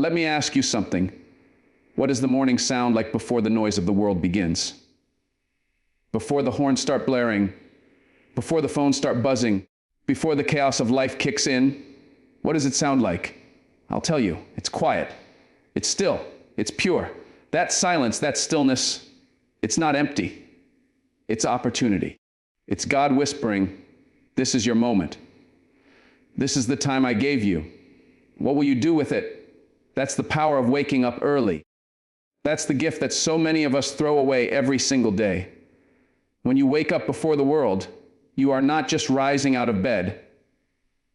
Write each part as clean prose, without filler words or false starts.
Let me ask you something. What does the morning sound like before the noise of the world begins? Before the horns start blaring, before the phones start buzzing, before the chaos of life kicks in, what does it sound like? I'll tell you, it's quiet. It's still. It's pure. That silence, that stillness, it's not empty. It's opportunity. It's God whispering, this is your moment. This is the time I gave you. What will you do with it? That's the power of waking up early. That's the gift that so many of us throw away every single day. When you wake up before the world, you are not just rising out of bed.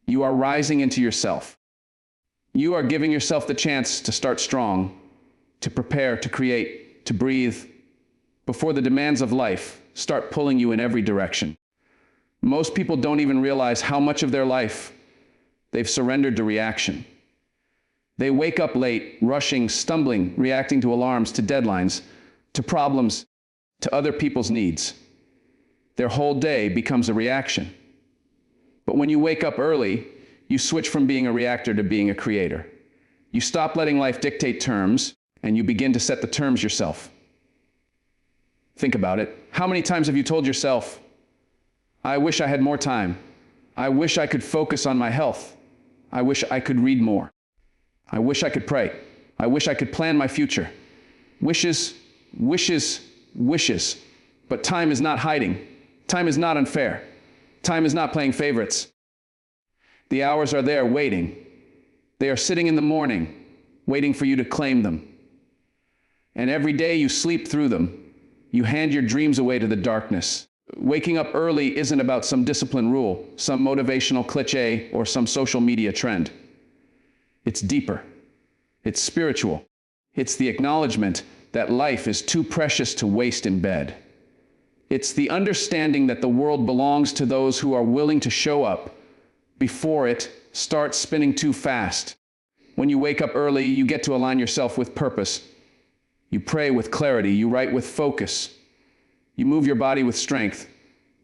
You are rising into yourself. You are giving yourself the chance to start strong, to prepare, to create, to breathe, before the demands of life start pulling you in every direction. Most people don't even realize how much of their life they've surrendered to reaction. They wake up late, rushing, stumbling, reacting to alarms, to deadlines, to problems, to other people's needs. Their whole day becomes a reaction. But when you wake up early, you switch from being a reactor to being a creator. You stop letting life dictate terms, and you begin to set the terms yourself. Think about it. How many times have you told yourself, I wish I had more time. I wish I could focus on my health. I wish I could read more. I wish I could pray. I wish I could plan my future. Wishes, wishes, wishes. But time is not hiding. Time is not unfair. Time is not playing favorites. The hours are there waiting. They are sitting in the morning, waiting for you to claim them. And every day you sleep through them. You hand your dreams away to the darkness. Waking up early isn't about some discipline rule, some motivational cliché, or some social media trend. It's deeper. It's spiritual. It's the acknowledgement that life is too precious to waste in bed. It's the understanding that the world belongs to those who are willing to show up before it starts spinning too fast. When you wake up early, you get to align yourself with purpose. You pray with clarity. You write with focus. You move your body with strength.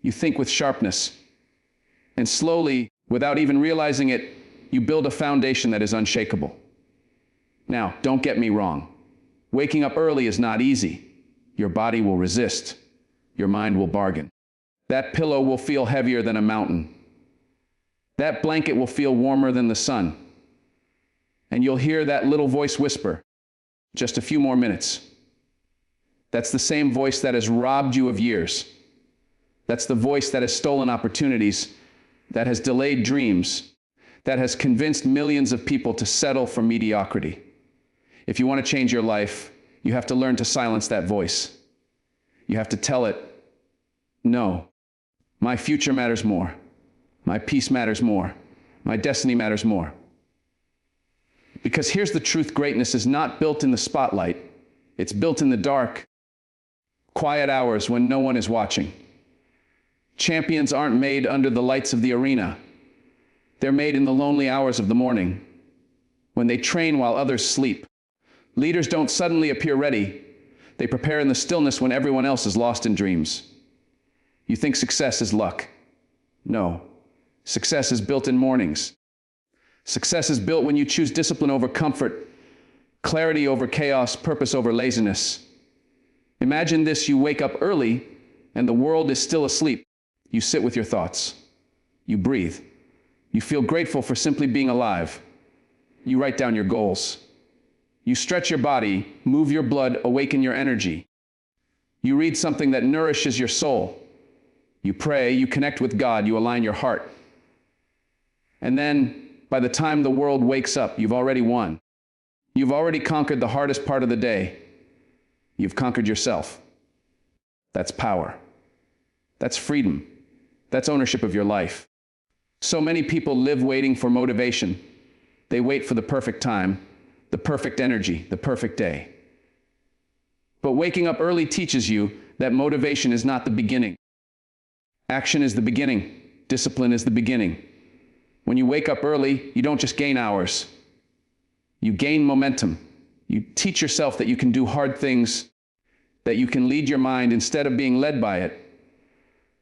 You think with sharpness. And slowly, without even realizing it, you build a foundation that is unshakable. Now, don't get me wrong. Waking up early is not easy. Your body will resist. Your mind will bargain. That pillow will feel heavier than a mountain. That blanket will feel warmer than the sun. And you'll hear that little voice whisper, just a few more minutes. That's the same voice that has robbed you of years. That's the voice that has stolen opportunities, that has delayed dreams, that has convinced millions of people to settle for mediocrity. If you want to change your life, you have to learn to silence that voice. You have to tell it, no, my future matters more. My peace matters more. My destiny matters more. Because here's the truth, greatness is not built in the spotlight. It's built in the dark, quiet hours when no one is watching. Champions aren't made under the lights of the arena. They're made in the lonely hours of the morning, when they train while others sleep. Leaders don't suddenly appear ready. They prepare in the stillness when everyone else is lost in dreams. You think success is luck. No. Success is built in mornings. Success is built when you choose discipline over comfort, clarity over chaos, purpose over laziness. Imagine this: you wake up early and the world is still asleep. You sit with your thoughts. You breathe. You feel grateful for simply being alive. You write down your goals. You stretch your body, move your blood, awaken your energy. You read something that nourishes your soul. You pray, you connect with God, you align your heart. And then, by the time the world wakes up, you've already won. You've already conquered the hardest part of the day. You've conquered yourself. That's power. That's freedom. That's ownership of your life. So many people live waiting for motivation. They wait for the perfect time, the perfect energy, the perfect day. But waking up early teaches you that motivation is not the beginning. Action is the beginning. Discipline is the beginning. When you wake up early, you don't just gain hours. You gain momentum. You teach yourself that you can do hard things, that you can lead your mind instead of being led by it.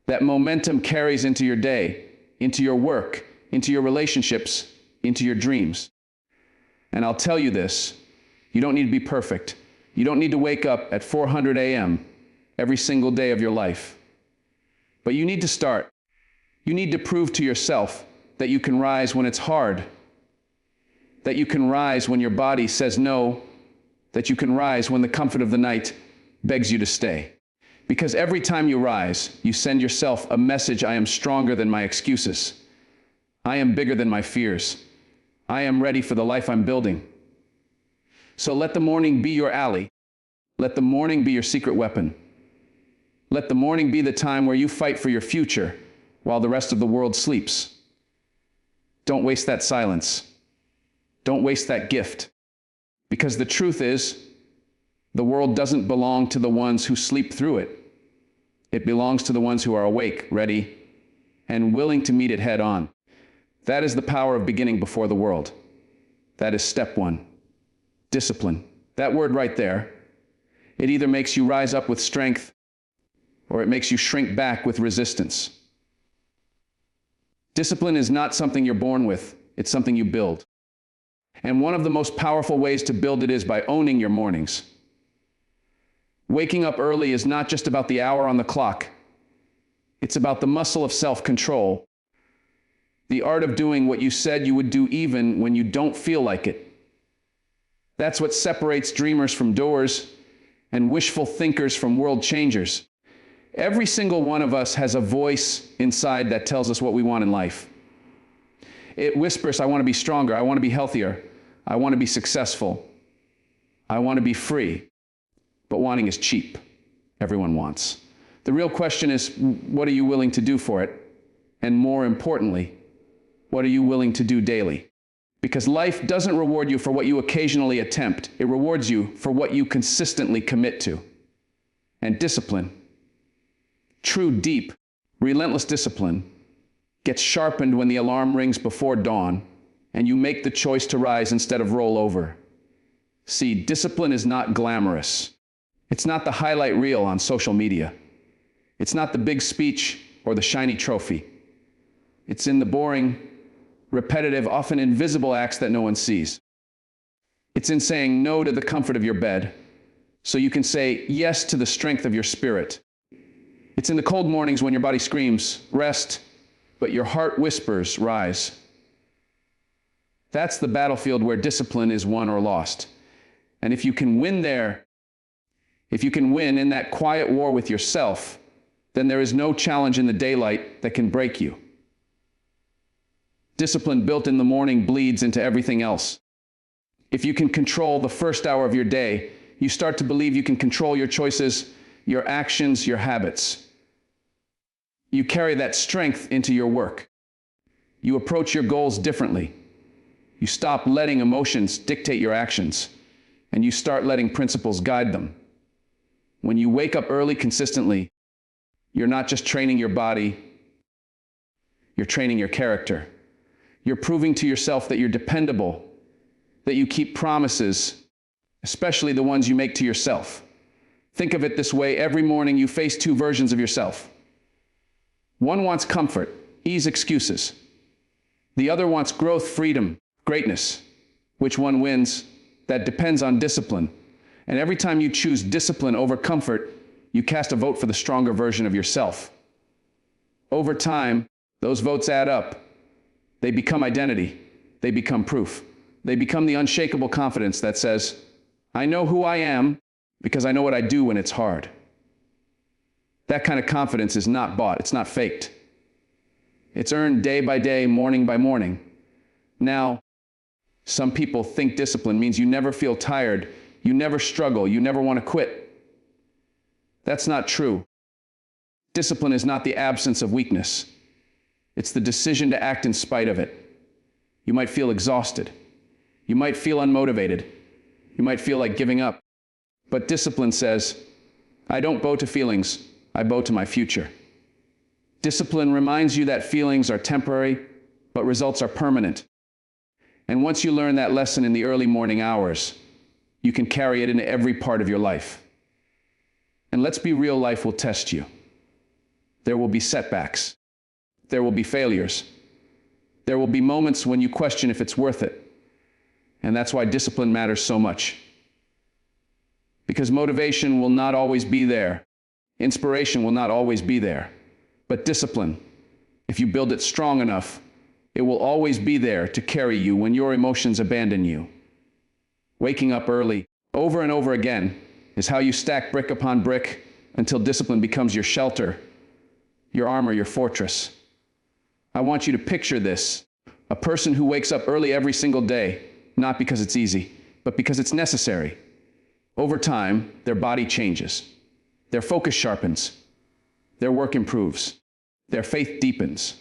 That momentum carries into your day, into your work, into your relationships, into your dreams. And I'll tell you this, you don't need to be perfect. You don't need to wake up at 400 a.m. every single day of your life. But you need to start. You need to prove to yourself that you can rise when it's hard, that you can rise when your body says no, that you can rise when the comfort of the night begs you to stay. Because every time you rise, you send yourself a message: I am stronger than my excuses. I am bigger than my fears. I am ready for the life I'm building. So let the morning be your ally. Let the morning be your secret weapon. Let the morning be the time where you fight for your future while the rest of the world sleeps. Don't waste that silence. Don't waste that gift. Because the truth is, the world doesn't belong to the ones who sleep through it. It belongs to the ones who are awake, ready, and willing to meet it head on. That is the power of beginning before the world. That is step one. Discipline. That word right there, it either makes you rise up with strength or it makes you shrink back with resistance. Discipline is not something you're born with, it's something you build. And one of the most powerful ways to build it is by owning your mornings. Waking up early is not just about the hour on the clock. It's about the muscle of self-control, the art of doing what you said you would do even when you don't feel like it. That's what separates dreamers from doers and wishful thinkers from world changers. Every single one of us has a voice inside that tells us what we want in life. It whispers, I want to be stronger, I want to be healthier, I want to be successful, I want to be free. But wanting is cheap. Everyone wants. The real question is, what are you willing to do for it? And more importantly, what are you willing to do daily? Because life doesn't reward you for what you occasionally attempt. It rewards you for what you consistently commit to. And discipline, true, deep, relentless discipline, gets sharpened when the alarm rings before dawn and you make the choice to rise instead of roll over. See, discipline is not glamorous. It's not the highlight reel on social media. It's not the big speech or the shiny trophy. It's in the boring, repetitive, often invisible acts that no one sees. It's in saying no to the comfort of your bed so you can say yes to the strength of your spirit. It's in the cold mornings when your body screams, rest, but your heart whispers, rise. That's the battlefield where discipline is won or lost. And if you can win there, if you can win in that quiet war with yourself, then there is no challenge in the daylight that can break you. Discipline built in the morning bleeds into everything else. If you can control the first hour of your day, you start to believe you can control your choices, your actions, your habits. You carry that strength into your work. You approach your goals differently. You stop letting emotions dictate your actions, and you start letting principles guide them. When you wake up early consistently, you're not just training your body, you're training your character. You're proving to yourself that you're dependable, that you keep promises, especially the ones you make to yourself. Think of it this way: every morning you face two versions of yourself. One wants comfort, ease, excuses. The other wants growth, freedom, greatness. Which one wins? That depends on discipline. And every time you choose discipline over comfort, you cast a vote for the stronger version of yourself. Over time, those votes add up. They become identity. They become proof. They become the unshakable confidence that says, I know who I am because I know what I do when it's hard. That kind of confidence is not bought. It's not faked. It's earned day by day, morning by morning. Now, some people think discipline means you never feel tired, you never struggle, you never want to quit. That's not true. Discipline is not the absence of weakness. It's the decision to act in spite of it. You might feel exhausted. You might feel unmotivated. You might feel like giving up. But discipline says, I don't bow to feelings, I bow to my future. Discipline reminds you that feelings are temporary, but results are permanent. And once you learn that lesson in the early morning hours, you can carry it into every part of your life. And let's be real, life will test you. There will be setbacks. There will be failures. There will be moments when you question if it's worth it. And that's why discipline matters so much. Because motivation will not always be there. Inspiration will not always be there. But discipline, if you build it strong enough, it will always be there to carry you when your emotions abandon you. Waking up early, over and over again, is how you stack brick upon brick until discipline becomes your shelter, your armor, your fortress. I want you to picture this: a person who wakes up early every single day, not because it's easy, but because it's necessary. Over time, their body changes, their focus sharpens, their work improves, their faith deepens,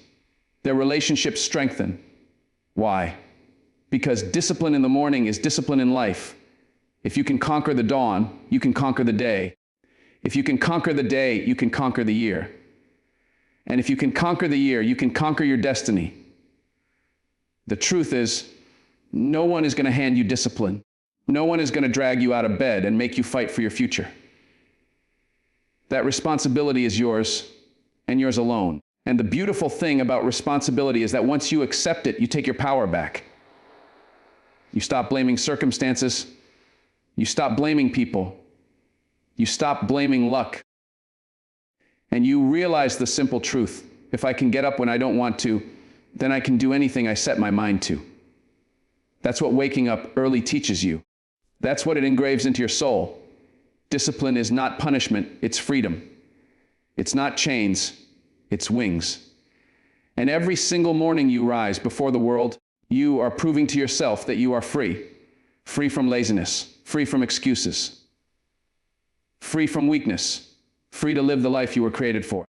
their relationships strengthen. Why? Because discipline in the morning is discipline in life. If you can conquer the dawn, you can conquer the day. If you can conquer the day, you can conquer the year. And if you can conquer the year, you can conquer your destiny. The truth is, no one is going to hand you discipline. No one is going to drag you out of bed and make you fight for your future. That responsibility is yours, and yours alone. And the beautiful thing about responsibility is that once you accept it, you take your power back. You stop blaming circumstances. You stop blaming people. You stop blaming luck. And you realize the simple truth: if I can get up when I don't want to, then I can do anything I set my mind to. That's what waking up early teaches you. That's what it engraves into your soul. Discipline is not punishment, it's freedom. It's not chains, it's wings. And every single morning you rise before the world, you are proving to yourself that you are free. Free from laziness, free from excuses, free from weakness, free to live the life you were created for.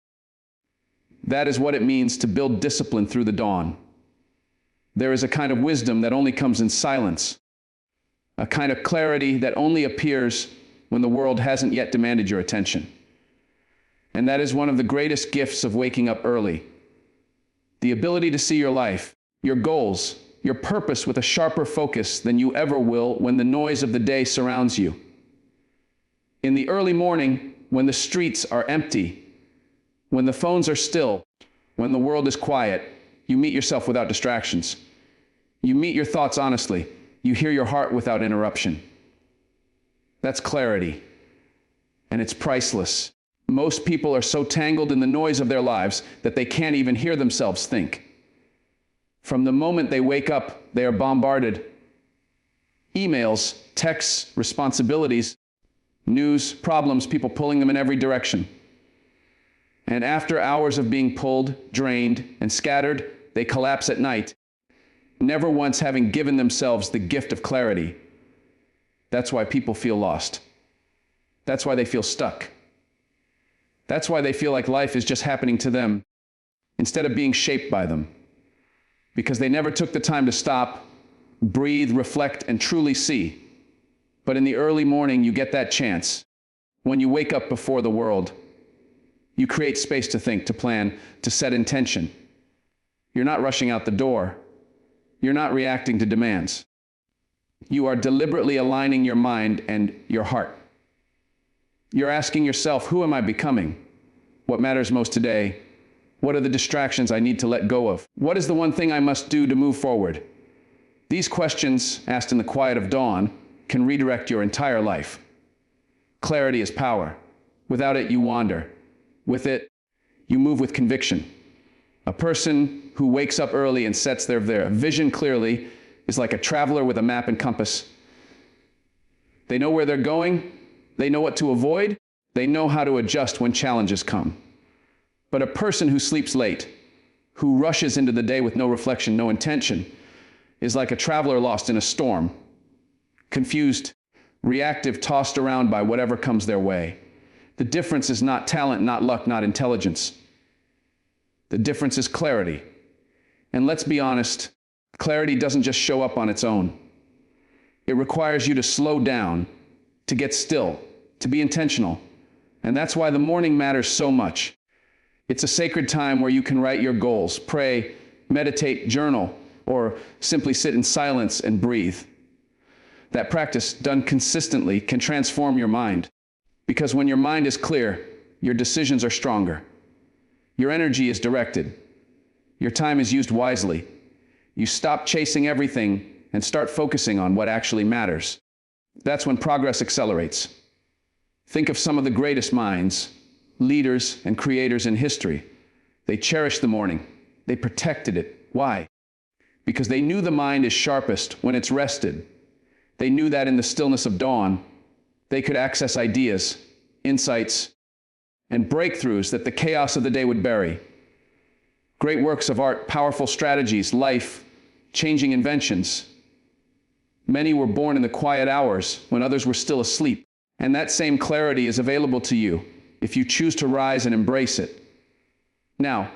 That is what it means to build discipline through the dawn. There is a kind of wisdom that only comes in silence, a kind of clarity that only appears when the world hasn't yet demanded your attention. And that is one of the greatest gifts of waking up early: the ability to see your life, your goals, your purpose with a sharper focus than you ever will when the noise of the day surrounds you. In the early morning, when the streets are empty, when the phones are still, when the world is quiet, you meet yourself without distractions. You meet your thoughts honestly. You hear your heart without interruption. That's clarity, and it's priceless. Most people are so tangled in the noise of their lives that they can't even hear themselves think. From the moment they wake up, they are bombarded. Emails, texts, responsibilities, news, problems, people pulling them in every direction. And after hours of being pulled, drained, and scattered, they collapse at night, never once having given themselves the gift of clarity. That's why people feel lost. That's why they feel stuck. That's why they feel like life is just happening to them instead of being shaped by them. Because they never took the time to stop, breathe, reflect, and truly see. But in the early morning, you get that chance. When you wake up before the world, you create space to think, to plan, to set intention. You're not rushing out the door. You're not reacting to demands. You are deliberately aligning your mind and your heart. You're asking yourself, who am I becoming? What matters most today? What are the distractions I need to let go of? What is the one thing I must do to move forward? These questions, asked in the quiet of dawn, can redirect your entire life. Clarity is power. Without it, you wander. With it, you move with conviction. A person who wakes up early and sets their vision clearly is like a traveler with a map and compass. They know where they're going. They know what to avoid. They know how to adjust when challenges come. But a person who sleeps late, who rushes into the day with no reflection, no intention, is like a traveler lost in a storm, confused, reactive, tossed around by whatever comes their way. The difference is not talent, not luck, not intelligence. The difference is clarity. And let's be honest, clarity doesn't just show up on its own. It requires you to slow down, to get still, to be intentional. And that's why the morning matters so much. It's a sacred time where you can write your goals, pray, meditate, journal, or simply sit in silence and breathe. That practice, done consistently, can transform your mind. Because when your mind is clear, your decisions are stronger. Your energy is directed. Your time is used wisely. You stop chasing everything and start focusing on what actually matters. That's when progress accelerates. Think of some of the greatest minds, leaders, and creators in history. They cherished the morning. They protected it. Why? Because they knew the mind is sharpest when it's rested. They knew that in the stillness of dawn, they could access ideas, insights, and breakthroughs that the chaos of the day would bury. Great works of art, powerful strategies, life-changing inventions. Many were born in the quiet hours when others were still asleep. And that same clarity is available to you if you choose to rise and embrace it. Now,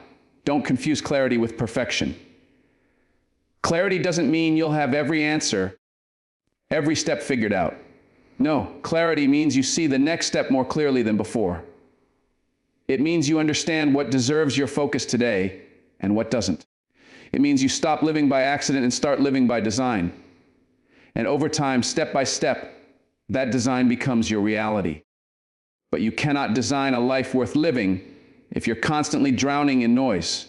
don't confuse clarity with perfection. Clarity doesn't mean you'll have every answer, every step figured out. No, clarity means you see the next step more clearly than before. It means you understand what deserves your focus today and what doesn't. It means you stop living by accident and start living by design. And over time, step by step, that design becomes your reality. But you cannot design a life worth living if you're constantly drowning in noise.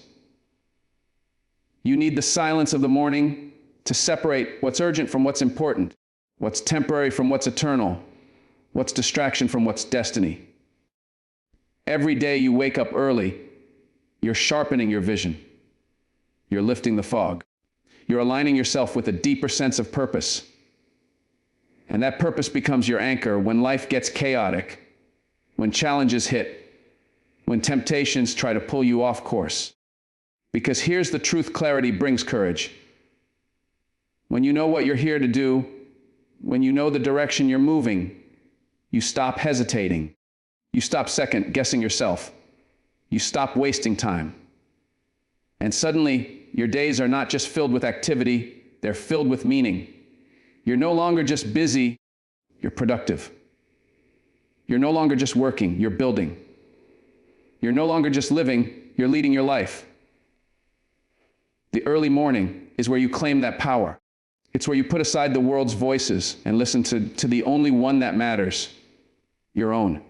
You need the silence of the morning to separate what's urgent from what's important, what's temporary from what's eternal, what's distraction from what's destiny. Every day you wake up early, you're sharpening your vision. You're lifting the fog. You're aligning yourself with a deeper sense of purpose. And that purpose becomes your anchor when life gets chaotic, when challenges hit, when temptations try to pull you off course. Because here's the truth: clarity brings courage. When you know what you're here to do, when you know the direction you're moving, you stop hesitating. You stop second-guessing yourself. You stop wasting time. And suddenly, your days are not just filled with activity, they're filled with meaning. You're no longer just busy, you're productive. You're no longer just working, you're building. You're no longer just living, you're leading your life. The early morning is where you claim that power. It's where you put aside the world's voices and listen to the only one that matters, your own.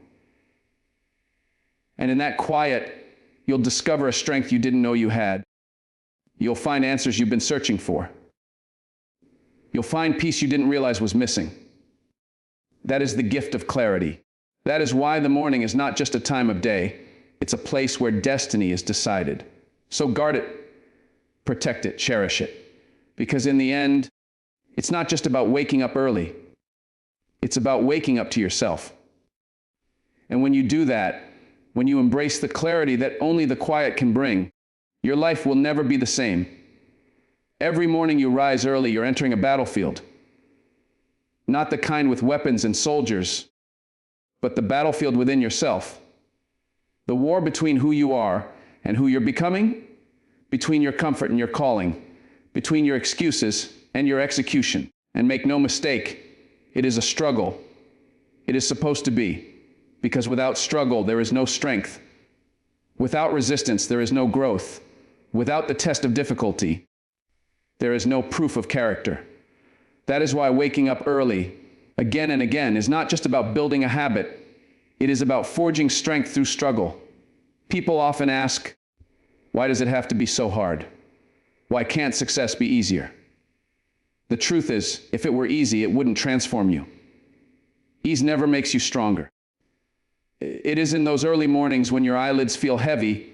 And in that quiet, you'll discover a strength you didn't know you had. You'll find answers you've been searching for. You'll find peace you didn't realize was missing. That is the gift of clarity. That is why the morning is not just a time of day. It's a place where destiny is decided. So guard it, protect it, cherish it. Because in the end, it's not just about waking up early. It's about waking up to yourself. And when you do that, when you embrace the clarity that only the quiet can bring, your life will never be the same. Every morning you rise early, you're entering a battlefield. Not the kind with weapons and soldiers, but the battlefield within yourself. The war between who you are and who you're becoming, between your comfort and your calling, between your excuses and your execution. And make no mistake, it is a struggle. It is supposed to be. Because without struggle, there is no strength. Without resistance, there is no growth. Without the test of difficulty, there is no proof of character. That is why waking up early, again and again, is not just about building a habit. It is about forging strength through struggle. People often ask, why does it have to be so hard? Why can't success be easier? The truth is, if it were easy, it wouldn't transform you. Ease never makes you stronger. It is in those early mornings when your eyelids feel heavy,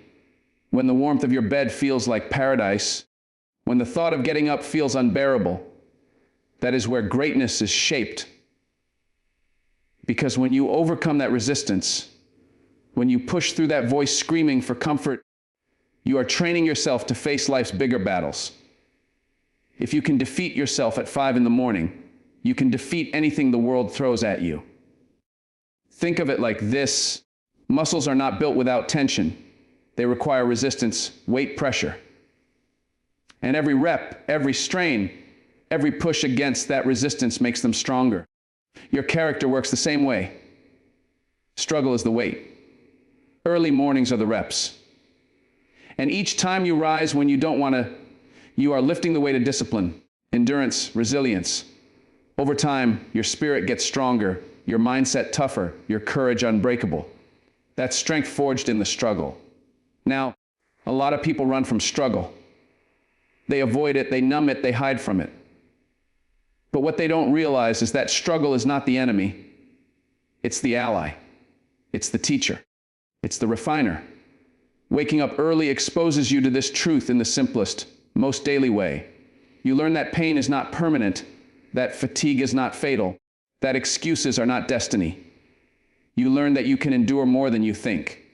when the warmth of your bed feels like paradise, when the thought of getting up feels unbearable, that is where greatness is shaped. Because when you overcome that resistance, when you push through that voice screaming for comfort, you are training yourself to face life's bigger battles. If you can defeat yourself at 5 a.m, you can defeat anything the world throws at you. Think of it like this: muscles are not built without tension. They require resistance, weight, pressure. And every rep, every strain, every push against that resistance makes them stronger. Your character works the same way. Struggle is the weight. Early mornings are the reps. And each time you rise when you don't want to, you are lifting the weight of discipline, endurance, resilience. Over time, your spirit gets stronger, your mindset tougher, your courage unbreakable. That's strength forged in the struggle. Now, a lot of people run from struggle. They avoid it, they numb it, they hide from it. But what they don't realize is that struggle is not the enemy. It's the ally. It's the teacher. It's the refiner. Waking up early exposes you to this truth in the simplest, most daily way. You learn that pain is not permanent, that fatigue is not fatal, that excuses are not destiny. You learn that you can endure more than you think.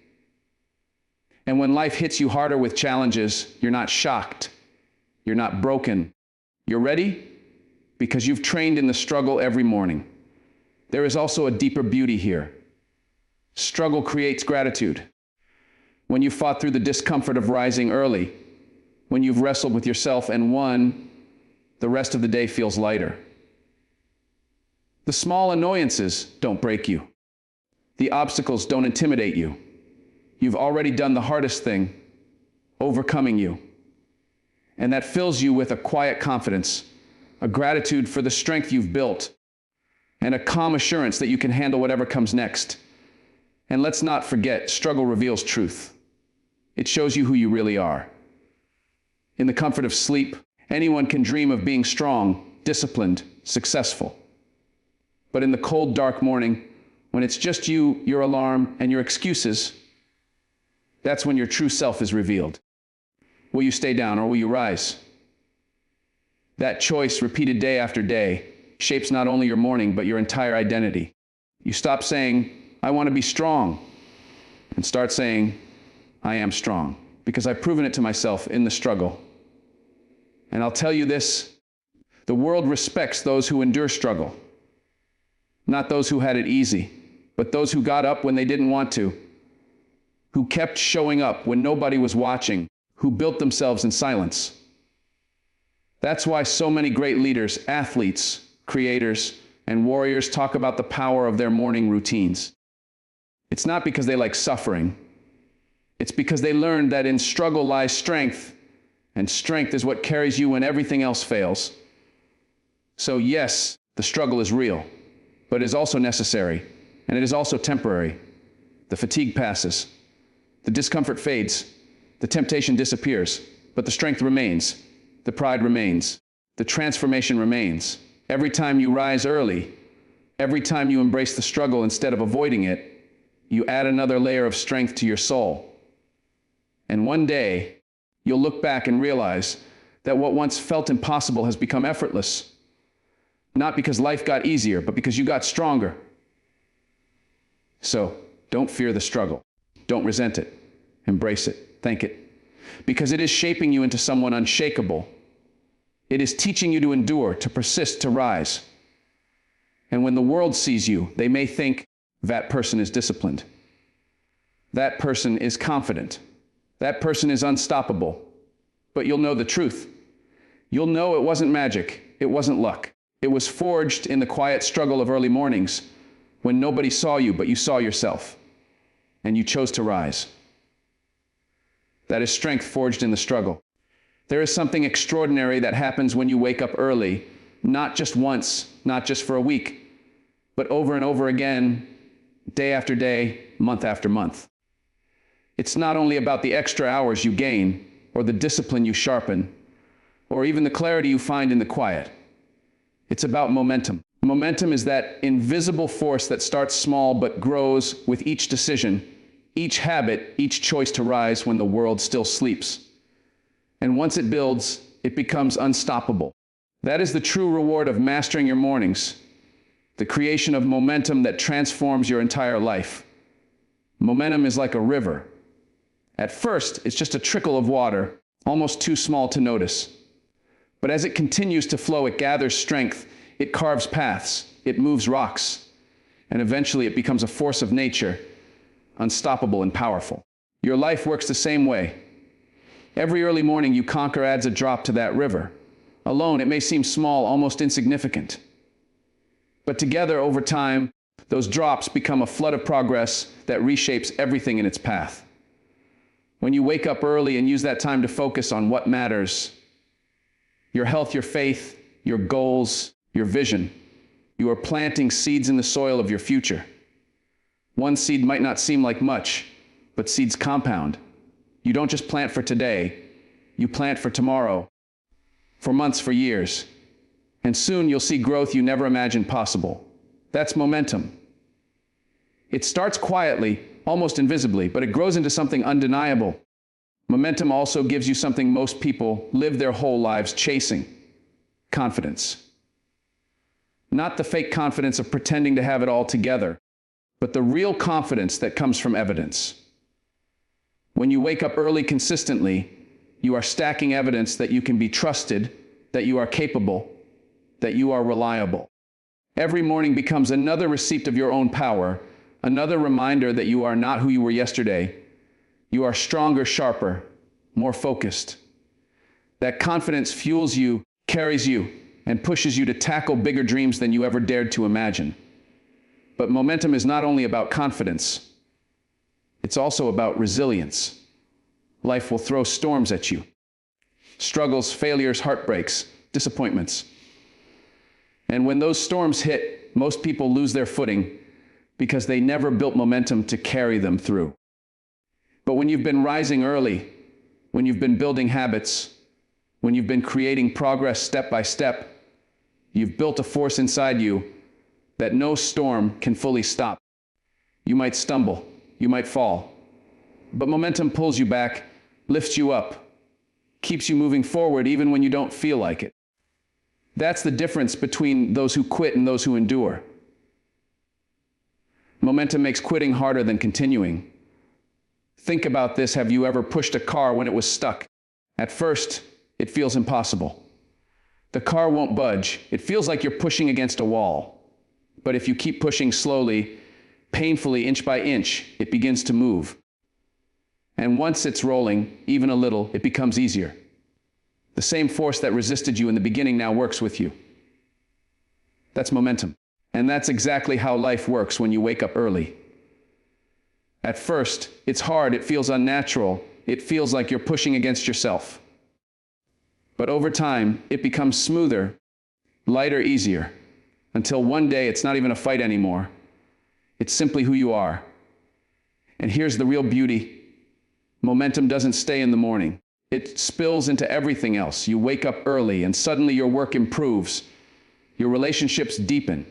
And when life hits you harder with challenges, you're not shocked. You're not broken. You're ready because you've trained in the struggle every morning. There is also a deeper beauty here. Struggle creates gratitude. When you fought through the discomfort of rising early, when you've wrestled with yourself and won, the rest of the day feels lighter. The small annoyances don't break you. The obstacles don't intimidate you. You've already done the hardest thing, overcoming you. And that fills you with a quiet confidence, a gratitude for the strength you've built, and a calm assurance that you can handle whatever comes next. And let's not forget, struggle reveals truth. It shows you who you really are. In the comfort of sleep, anyone can dream of being strong, disciplined, successful. But in the cold, dark morning, when it's just you, your alarm, and your excuses, that's when your true self is revealed. Will you stay down or will you rise? That choice, repeated day after day, shapes not only your morning, but your entire identity. You stop saying, I want to be strong, and start saying, I am strong, because I've proven it to myself in the struggle. And I'll tell you this, the world respects those who endure struggle. Not those who had it easy, but those who got up when they didn't want to, who kept showing up when nobody was watching, who built themselves in silence. That's why so many great leaders, athletes, creators, and warriors talk about the power of their morning routines. It's not because they like suffering. It's because they learned that in struggle lies strength, and strength is what carries you when everything else fails. So yes, the struggle is real, but it is also necessary, and it is also temporary. The fatigue passes, the discomfort fades, the temptation disappears, but the strength remains, the pride remains, the transformation remains. Every time you rise early, every time you embrace the struggle instead of avoiding it, you add another layer of strength to your soul. And one day, you'll look back and realize that what once felt impossible has become effortless. Not because life got easier, but because you got stronger. So, don't fear the struggle. Don't resent it. Embrace it. Thank it. Because it is shaping you into someone unshakable. It is teaching you to endure, to persist, to rise. And when the world sees you, they may think, that person is disciplined. That person is confident. That person is unstoppable. But you'll know the truth. You'll know it wasn't magic. It wasn't luck. It was forged in the quiet struggle of early mornings when nobody saw you, but you saw yourself. And you chose to rise. That is strength forged in the struggle. There is something extraordinary that happens when you wake up early, not just once, not just for a week, but over and over again, day after day, month after month. It's not only about the extra hours you gain, or the discipline you sharpen, or even the clarity you find in the quiet. It's about momentum. Momentum is that invisible force that starts small but grows with each decision, each habit, each choice to rise when the world still sleeps. And once it builds, it becomes unstoppable. That is the true reward of mastering your mornings, the creation of momentum that transforms your entire life. Momentum is like a river. At first, it's just a trickle of water, almost too small to notice. But as it continues to flow, it gathers strength, it carves paths, it moves rocks, and eventually it becomes a force of nature, unstoppable and powerful. Your life works the same way. Every early morning you conquer adds a drop to that river. Alone, it may seem small, almost insignificant. But together, over time, those drops become a flood of progress that reshapes everything in its path. When you wake up early and use that time to focus on what matters, your health, your faith, your goals, your vision, you are planting seeds in the soil of your future. One seed might not seem like much, but seeds compound. You don't just plant for today, you plant for tomorrow, for months, for years. And soon you'll see growth you never imagined possible. That's momentum. It starts quietly, almost invisibly, but it grows into something undeniable. Momentum also gives you something most people live their whole lives chasing: confidence. Not the fake confidence of pretending to have it all together, but the real confidence that comes from evidence. When you wake up early consistently, you are stacking evidence that you can be trusted, that you are capable, that you are reliable. Every morning becomes another receipt of your own power, another reminder that you are not who you were yesterday. You are stronger, sharper, more focused. That confidence fuels you, carries you, and pushes you to tackle bigger dreams than you ever dared to imagine. But momentum is not only about confidence, it's also about resilience. Life will throw storms at you. Struggles, failures, heartbreaks, disappointments. And when those storms hit, most people lose their footing because they never built momentum to carry them through. But when you've been rising early, when you've been building habits, when you've been creating progress step by step, you've built a force inside you that no storm can fully stop. You might stumble, you might fall, but momentum pulls you back, lifts you up, keeps you moving forward even when you don't feel like it. That's the difference between those who quit and those who endure. Momentum makes quitting harder than continuing. Think about this. Have you ever pushed a car when it was stuck? At first, it feels impossible. The car won't budge. It feels like you're pushing against a wall. But if you keep pushing slowly, painfully, inch by inch, it begins to move. And once it's rolling, even a little, it becomes easier. The same force that resisted you in the beginning now works with you. That's momentum. And that's exactly how life works when you wake up early. At first, it's hard, it feels unnatural, it feels like you're pushing against yourself. But over time, it becomes smoother, lighter, easier, until one day it's not even a fight anymore. It's simply who you are. And here's the real beauty. Momentum doesn't stay in the morning. It spills into everything else. You wake up early and suddenly your work improves. Your relationships deepen.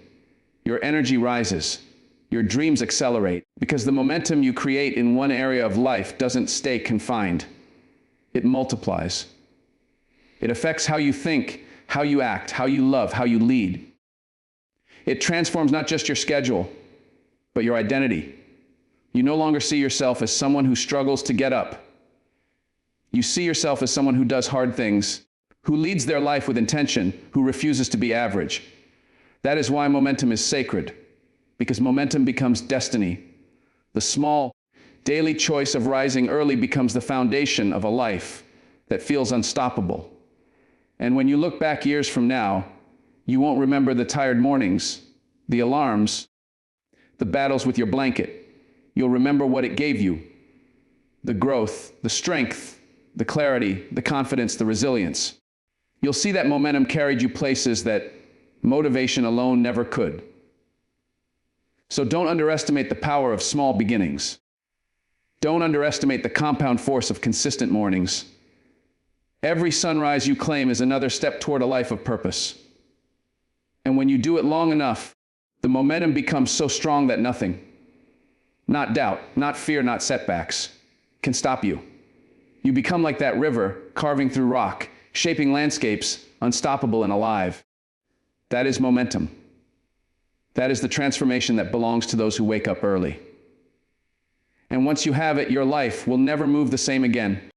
Your energy rises. Your dreams accelerate, because the momentum you create in one area of life doesn't stay confined. It multiplies. It affects how you think, how you act, how you love, how you lead. It transforms not just your schedule, but your identity. You no longer see yourself as someone who struggles to get up. You see yourself as someone who does hard things, who leads their life with intention, who refuses to be average. That is why momentum is sacred. Because momentum becomes destiny. The small, daily choice of rising early becomes the foundation of a life that feels unstoppable. And when you look back years from now, you won't remember the tired mornings, the alarms, the battles with your blanket. You'll remember what it gave you: the growth, the strength, the clarity, the confidence, the resilience. You'll see that momentum carried you places that motivation alone never could. So don't underestimate the power of small beginnings. Don't underestimate the compound force of consistent mornings. Every sunrise you claim is another step toward a life of purpose. And when you do it long enough, the momentum becomes so strong that nothing, not doubt, not fear, not setbacks, can stop you. You become like that river, carving through rock, shaping landscapes, unstoppable and alive. That is momentum. That is the transformation that belongs to those who wake up early. And once you have it, your life will never move the same again.